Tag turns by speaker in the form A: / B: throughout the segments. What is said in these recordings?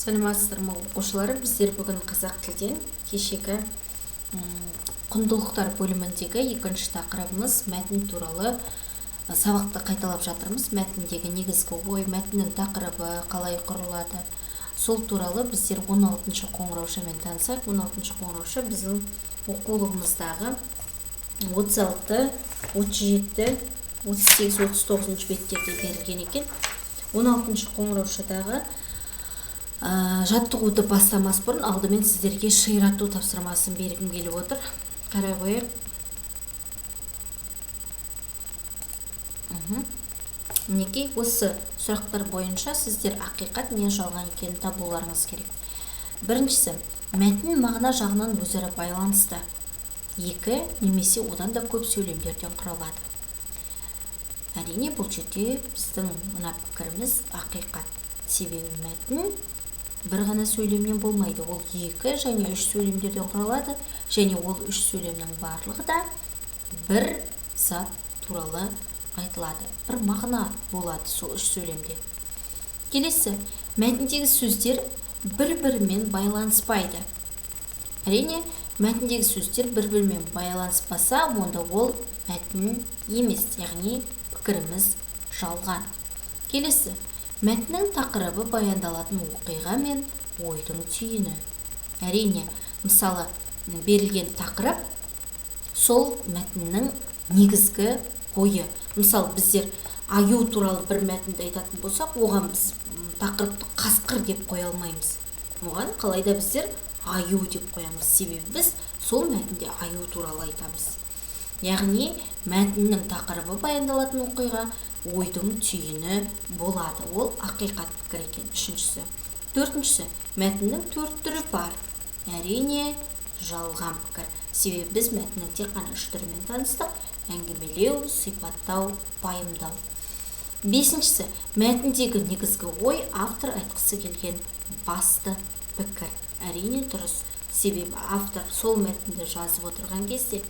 A: Сәлеметсіздер ме оқушылар, біздер бүгін қазақ тілден кешегі құндылықтар бөліміндегі екінші тақырыбымыз мәтін туралы сабақты қайталап жатырмыз. Мәтіндегі негізгі ой, мәтіннің тақырыбы қалай құрылады, сол туралы біздер 16-шы қоңыраушамен танысақ. 16-шы қоңырауша біздің оқулығымыздағы 36, 37, 38, 39 беттерде берілген екен. 16-шы қоңыраушадағы жаттығуды бастамас бұрын алдымен сіздерге ширату тапсырмасын бергім келіп отыр. Қарай қояйық. Мінекей осы сұрақтар бойынша сіздер ақиқат не жалған екенін табуларыңыз керек. Біріншісі, мәтін мағына жағынан өзара байланысты. Екі немесе одан да көп сөйлемдерден құралады. Әрине, бұл жерде біздің мына пікіріміз ақиқат. Себебі мәтін бір ғана сөйлемнен болмайды. Ол 2 және 3 сөйлемдерден құралады, және ол 3 сөйлемнің барлығы да бір зат туралы айтылады. Бір мағына болады сол 3 сөйлемде. Келесі, мәтіндегі сөздер бір-бірімен байланыспайды. Әрине, мәтіндегі сөздер бір-бірімен байланыспаса, онда ол мәтін емес, яғни пікіріміз жалған. Келесі, мәтіннің тақырыбы баяндалатын оқиға мен ойдың түйіні. Әрине, мысалы, берілген тақырып сол мәтіннің негізгі ойы. Мысалы, біздер аю туралы бір мәтінді айтатын болсақ, оған біз тақырыпты қасқыр деп қоя алмаймыз. Оған қалайда біздер аю деп қоямыз. Себебі біз сол мәтінде аю туралы айтамыз. Яғни, мәтіннің тақырыбы баяндалатын оқиға ойдың түйіні болады. Ол ақиқат пікір екен. Үшіншісі. Төртіншісі, мәтіннің 4 түрі бар. Әрине, жалған пікір. Себебі біз мәтіннің тек қана 3 түрімен таныстық: әңгімелеу, сипаттау, пайымдау. Бесіншісі, мәтіндегі негізгі ой автор айтқысы келген басты пікір. Әрине, дұрыс. Себебі автор сол мәтінді жазып отырған кезде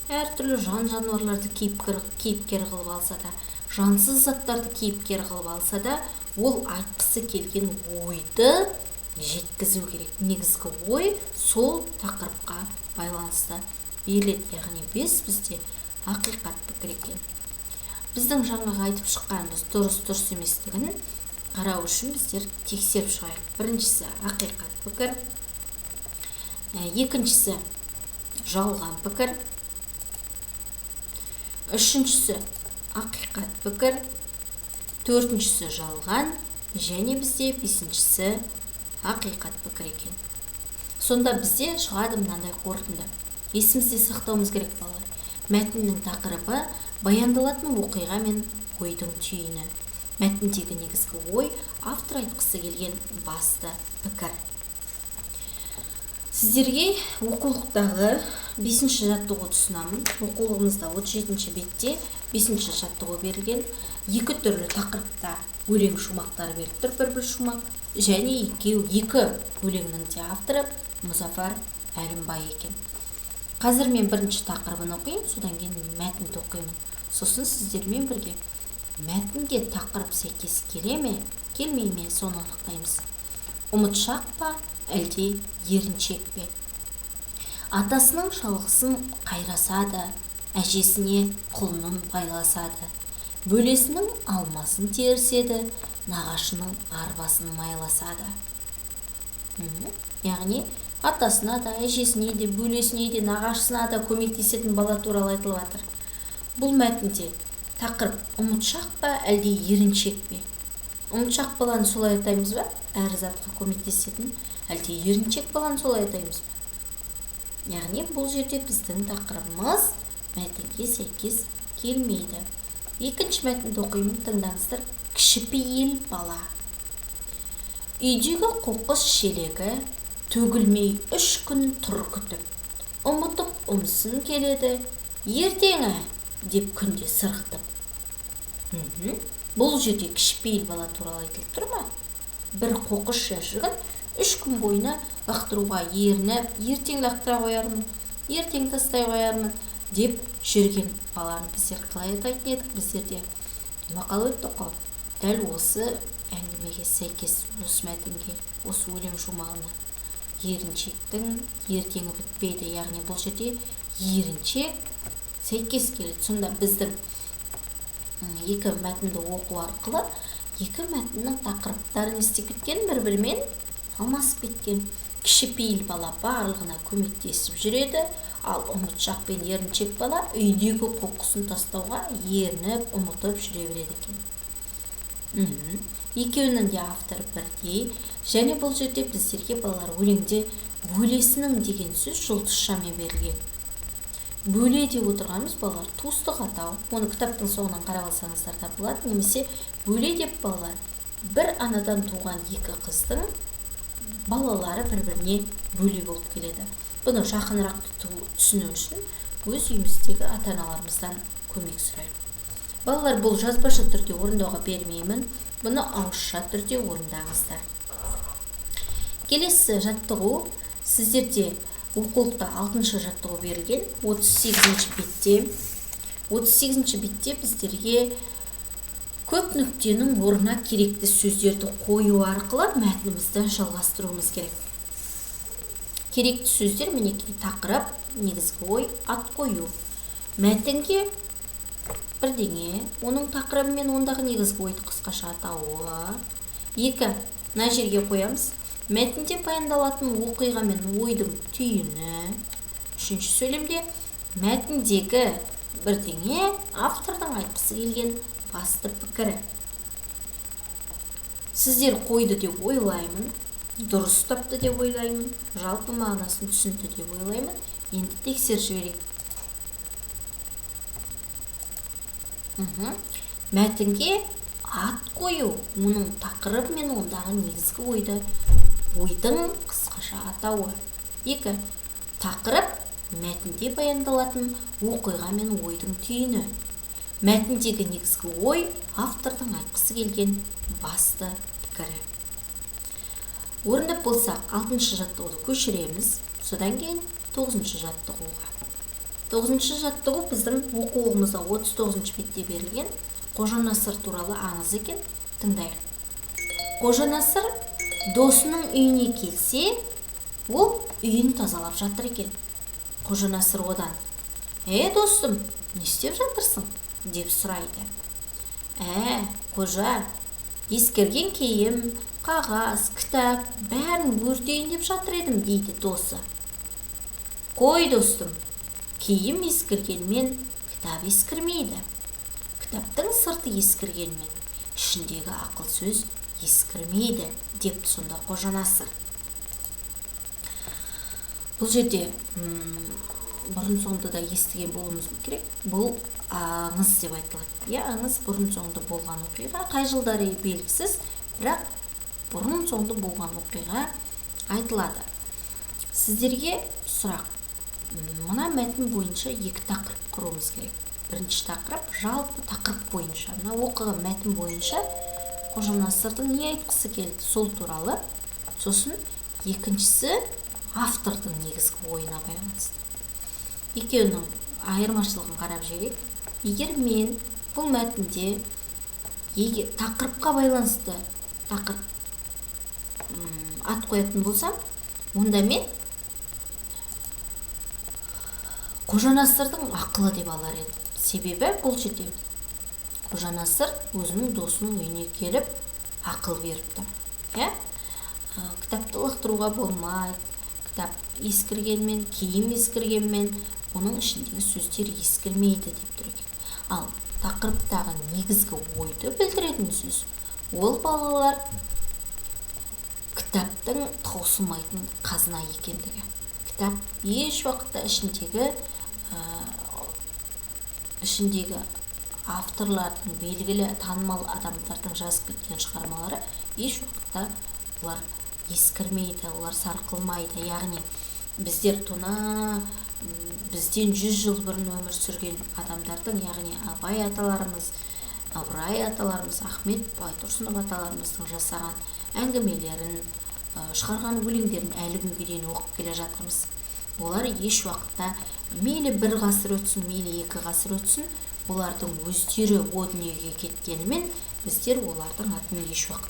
A: әртүрлі жан-жануарларды кейіпкер қылып алса да, жансыз заттарды кейіпкер қылып алса да, ол айтқысы келген ойды жеткізу керек. Негізгі ой сол тақырыпқа байланысты беріледі. Яғни бізде ақиқат пікір екен. Біздің жаңағы айтып шыққанымыз дұрыс еместігін қарау үшін біздер тексеріп шығайық. Біріншісі ақиқат пікір, екіншісі жалған пікір, үшіншісі ақиқат пікір, төртіншісі жалған, және бізде бесіншісі ақиқат пікір екен. Сонда бізде шығады мынандай қорытынды. Есімізде сақтауымыз керек, балалар. Мәтіннің тақырыбы баяндалатын оқиға мен ойдың түйіні. Мәтіндегі негізгі ой автор айтқысы келген басты пікір. Сіздерге оқулықтағы 5-ші жаттығуды ұсынамын. Оқулығымызда 37-ші бетте 5-ші жаттығу берілген. 2 түрлі тақырыпта өлең шумақтары беріліп тұр, бір шумақ, және 2 өлеңнің де авторы Мұзафар Әлімбай екен. Қазір мен бірінші тақырыбын оқиын, содан кейін мәтінді оқимын. Сосын сіздермен бірге мәтінге тақырып сәйкес келе ме, келмей ме, соны анықтаймыз. Ұмытшақ па, әлде еріншек пе? Атасының шалғысын қайрасады, әжесіне құлынын байласады. Бөлесінің алмасын теріседі, нағашының арбасын майласады. Яғни, атасына да, әжесіне де, бөлесіне де, нағашысына да көмектесетін бала туралы айтылып жатыр. Бұл мәтінде тақырып ұмытшақ па, әлде еріншек пе? Ұмытшақ баланы солай айтаймыз ба? Әр затқа көмектесетін, әлде еріншек баланы солай айтаймыз ба? Яғни, бұл жерде біздің тақырыбымыз мәтінге сәйкес келмейді. Екінші мәтінді оқимын, тыңдаңыздар. Кішіпейіл бала. Үйдегі қоқыс шелегі төгілмей 3 күн тұр күтіп. Ұмытып ұмсын келеді, ертеңі деп күнде сырғытып. Бұл жерде кішіпейіл бала туралы айтылып тұр ма? Бір қоқыс жәшігін 3 күн бойына лақтыруға ерініп, ертең лақтыра қоярмын, ертең тастай қоярмын деп жүрген баланы біздер қалай айтатын едік? Біздерде мақал өтті қой. дәл осы әңгімеге сәйкес, осы мәтінге, осы өлең шумағына еріншектің ертеңі бітпейді, яғни бұл жерде еріншек сәйкес келеді. Сонда біздің екі мәтінді оқу арқылы екі мәтіннің тақырыптарын істеп кеткен, бір-бірімен алмасып кеткен. Кішіпейіл бала барлығына көмектесіп жүреді, ал ұмытшақ пен еріншек бала үйдегі қоқысын тастауға ерініп, ұмытып жүре береді екен. Екеуінің де авторы бірдей, және бұл жерде біздерге балалар өлеңде бөлесінің деген сөз жұлдызшамен берілген. Бөле деп отырғанымыз балалар туыстық атау, оны кітаптың соңынан қарап алсаңыздар да болады, немесе бөле деп балалар бір анадан туған екі қыздың балалары бір-біріне бөле болып келеді. Бұны жақынырақ түсіну үшін өз үйіміздегі ата-аналарымыздан көмек сұрайық. Балалар, бұл жазбаша түрде орындауға бермеймін, бұны ауызша түрде орындаңыздар. Келесі жаттығу сіздерде оқулықта 6-шы жаттығу берілген, 38-ші бетте. 38-ші бетте біздерге көп нүктенің орнына керекті сөздерді қою арқылы мәтінімізді жалғастыруымыз керек. Керекті сөздер мінекей: тақырып, негізгі ой, ат қою. Мәтінге бірдеңе, оның тақырыбы мен ондағы негізгі ойды қысқаша атауы. 2. Мына жерге қоямыз: мәтінде баяндалатын оқиға мен ойдың түйіні. 3. сөйлемде мәтіндегі бірдеңе автордың айтқысы келген басты пікірі. Сіздер қойды деп ойлаймын, дұрыс тапты деп ойлаймын, жалпы мағынасын түсінді деп ойлаймын. Енді тексеріп жіберейік. Мәтінге ат қою, оның тақырып мен ондағы негізгі ойдың қысқаша атауы. 2. Тақырып мәтінде баяндалатын оқиға мен ойдың түйіні. Мәтіндегі негізгі ой автордың айтқысы келген басты пікірі. Орындап болсақ, 6-шы жаттығуды көшіреміз, содан кейін 9-шы жаттығуға. 9-шы жаттығу біздің оқулығымызда 39-шы бетте берілген Қожа Насыр туралы аңыз екен. Тыңдайық. Қожа Насыр досының үйіне келсе, ол үйін тазалап жатыр екен. Қожа Насыр одан: досым, не істеп жатырсың? Деп сұрайды. Қожа, ескірген киім, қағаз, кітап бәрін өртейін деп жатыр едім, дейді досы. Қой, достым, киім ескіргенмен кітап ескірмейді. Кітаптың сырты ескіргенмен ішіндегі ақыл сөз ескірмейді, деп сонда Қожа Насыр. Бұл жерде бұрын соңды да естіген болуымыз керек. Бұл аңыз деп айтылады. Аңыз бұрын соңды болған оқиға, қай жылдары белгісіз, бірақ бұрын соңды болған оқиға айтылады. Сіздерге сұрақ: мына мәтін бойынша екі тақырып құруымыз керек. Бірінші тақырып жалпы тақырып бойынша, мына оқыған мәтін бойынша Қожа Насырдың не айтқысы келді, сол туралы. Сосын екіншісі автордың негізгі ойына байланысты. Екеуінің айырмашылығын қарап жіберейік. Егер мен бұл мәтінде тақырыпқа байланысты ат қоятын болсам, онда мен Қожа Насырдың ақылы деп алар едім. Себебі бұл жерде Қожа Насыр өзінің досының үйіне келіп ақыл беріпті. Кітапты лақтыруға болмайды, кітап ескіргенмен, киім ескіргенмен оның ішіндегі сөздер ескірмейді деп тұр екен. Ал тақырыптағы негізгі ойды білдіретін сөз, ол балалар кітаптың таусылмайтын қазына екендігі. Кітап еш уақытта ішіндегі авторлардың, белгілі танымал адамдардың жазып кеткен шығармалары еш уақытта олар ескірмейді, олар сарқылмайды. Яғни біздер бізден 100 жыл бұрын өмір сүрген адамдардың, яғни Абай аталарымыз, Ыбырай аталарымыз, Ахмет Байтұрсынов аталарымыздың жасаған әңгімелерін, шығарған өлеңдерін әлі күнге дейін оқып келе жатырмыз. Олар еш уақытта мейлі бір ғасыр өтсін, мейлі екі ғасыр өтсін, олардың өздері о дүниеге кеткенімен біздер олардың атын еш уақытта